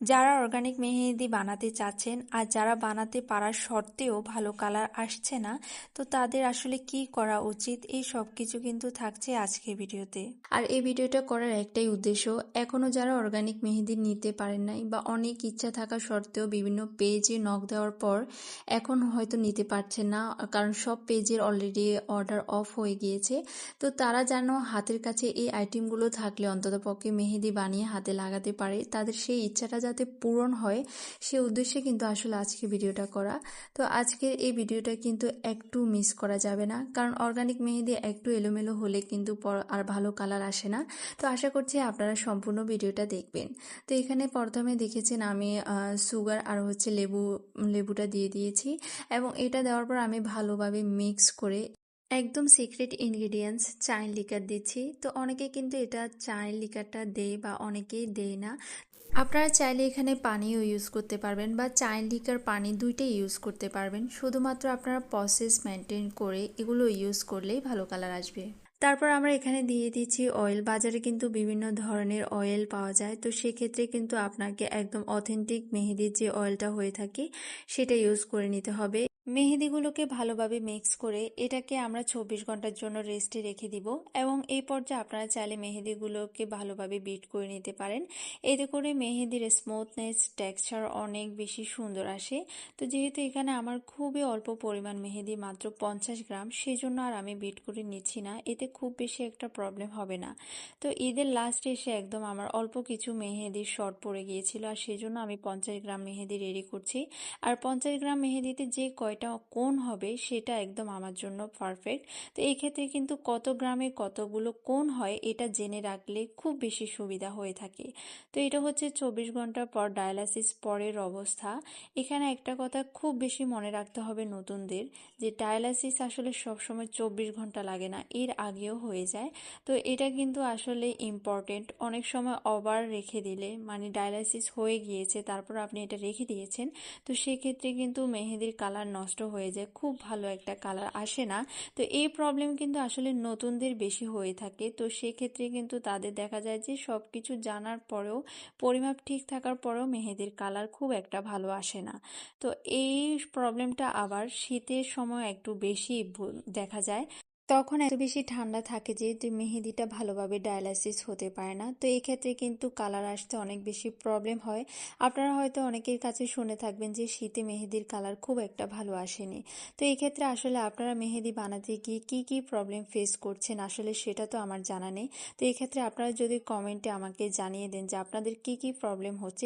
যারা অর্গানিক মেহেদি বানাতে চাচ্ছেন আর যারা বানাতে পারার সত্ত্বেও ভালো কালার আসছে না, তো তাদের আসলে কি করা উচিত এই সব কিছু কিন্তু থাকছে আজকের ভিডিওতে। আর এই ভিডিওটা করার একটাই উদ্দেশ্য, এখনও যারা অর্গানিক মেহেদি নিতে পারেন নাই বা অনেক ইচ্ছা থাকা সত্ত্বেও বিভিন্ন পেজে নক দেওয়ার পর এখন হয়তো নিতে পারছেন না, কারণ সব পেজের অলরেডি অর্ডার অফ হয়ে গিয়েছে। তো তারা যেন হাতের কাছে এই আইটেমগুলো থাকলে অন্ততপক্ষে মেহেদি বানিয়ে হাতে লাগাতে পারে, তাদের সেই ইচ্ছাটা যাতে পূরণ হয় সে উদ্দেশ্যে কিন্তু আসলে আজকে ভিডিওটা করা। তো আজকের এই ভিডিওটা কিন্তু একটু মিস করা যাবে না, কারণ অর্গানিক মেহেদি একটু এলোমেলো হলে কিন্তু আর ভালো কালার আসে না। তো আশা করছি আপনারা সম্পূর্ণ ভিডিওটা দেখবেন। তো এখানে প্রথমে দেখেছেন আমি সুগার আর হচ্ছে লেবুটা দিয়ে দিয়েছি, এবং এটা দেওয়ার পর আমি ভালোভাবে মিক্স করে একদম সিক্রেট ইনগ্রিডিয়েন্টস চায়ের লিকার দিচ্ছি। তো অনেকে কিন্তু এটা চায়ের লিকারটা দেয় বা অনেকেই দেয় না। আপনারা চাইলে এখানে পানিও ইউজ করতে পারবেন বা চায়ের লিকার পানি দুইটাই ইউজ করতে পারবেন। শুধুমাত্র আপনারা প্রসেস মেনটেন করে এগুলো ইউজ করলেই ভালো কালার আসবে। তারপর আমরা এখানে দিয়ে দিচ্ছি অয়েল। বাজারে কিন্তু বিভিন্ন ধরনের অয়েল পাওয়া যায়, তো সেক্ষেত্রে কিন্তু আপনাকে একদম অথেন্টিক মেহেদির যে অয়েলটা হয়ে থাকে সেটা ইউজ করে নিতে হবে। মেহেদিগুলোকে ভালোভাবে মিক্স করে এটাকে আমরা 24 ঘন্টার জন্য রেস্টে রেখে দিব, এবং এই পর্যায়ে আপনারা চাইলে মেহেদিগুলোকে ভালোভাবে বিট করে নিতে পারেন। এতে করে মেহেদির স্মুথনেস টেক্সচার অনেক বেশি সুন্দর আসে। তো যেহেতু এখানে আমার খুবই অল্প পরিমাণ মেহেদি, মাত্র 50 গ্রাম, সেই জন্য আর আমি বিট করে নিচ্ছি না, এতে খুব বেশি একটা প্রবলেম হবে না। তো ঈদের লাস্টে এসে একদম আমার অল্প কিছু মেহেদির শর্ট পড়ে গিয়েছিল, আর সেই জন্য আমি 50 গ্রাম মেহেদি রেডি করছি। আর 50 গ্রাম মেহেদিতে যে কয়টা কোণ হবে সেটা একদম আমার জন্য পারফেক্ট। তো এই ক্ষেত্রে কিন্তু কত গ্রামে কতগুলো কোণ হয় এটা জেনে রাখলে খুব বেশি সুবিধা হয়ে থাকে। তো এটা হচ্ছে 24 ঘন্টা পর ডায়ালাসিস পরের অবস্থা। এখানে একটা কথা খুব বেশি মনে রাখতে হবে নতুনদের, যে ডায়ালাসিস আসলে সবসময় 24 ঘন্টা লাগে না, এর আগেও হয়ে যায়। তো এটা কিন্তু আসলে ইম্পর্টেন্ট। অনেক সময় ওভার রেখে দিলে, মানে ডায়ালাসিস হয়ে গিয়েছে তারপর আপনি এটা রেখে দিয়েছেন, তো সেক্ষেত্রে কিন্তু মেহেদির কালার নষ্ট হয়ে যায়, খুব ভালো একটা কালার আসে না। তো এই প্রবলেম কিন্তু আসলে নতুনদের বেশি হয়ে থাকে। তো সেক্ষেত্রে কিন্তু তাদের দেখা যায় যে সব কিছু জানার পরেও, পরিমাপ ঠিক থাকার পরেও মেহেদির কালার খুব একটা ভালো আসে না। তো এই প্রবলেমটা আবার শীতের সময় একটু বেশি দেখা যায়। তখন এত বেশি ঠান্ডা থাকে যে মেহেদিটা ভালোভাবে ডায়ালাইসিস হতে পারে না। তো এই ক্ষেত্রে কিন্তু কালার আসতে অনেক বেশি প্রবলেম হয়। আপনারা হয়তো অনেকের কাছে শুনে থাকবেন যে শীতে মেহেদির কালার খুব একটা ভালো আসেনি। তো এই ক্ষেত্রে আসলে আপনারা মেহেদি বানাতে গিয়ে কি কি প্রবলেম ফেস করছেন আসলে সেটা তো আমার জানা নেই। তো এই ক্ষেত্রে আপনারা যদি কমেন্টে আমাকে জানিয়ে দেন যে আপনাদের কি কি প্রবলেম হচ্ছে।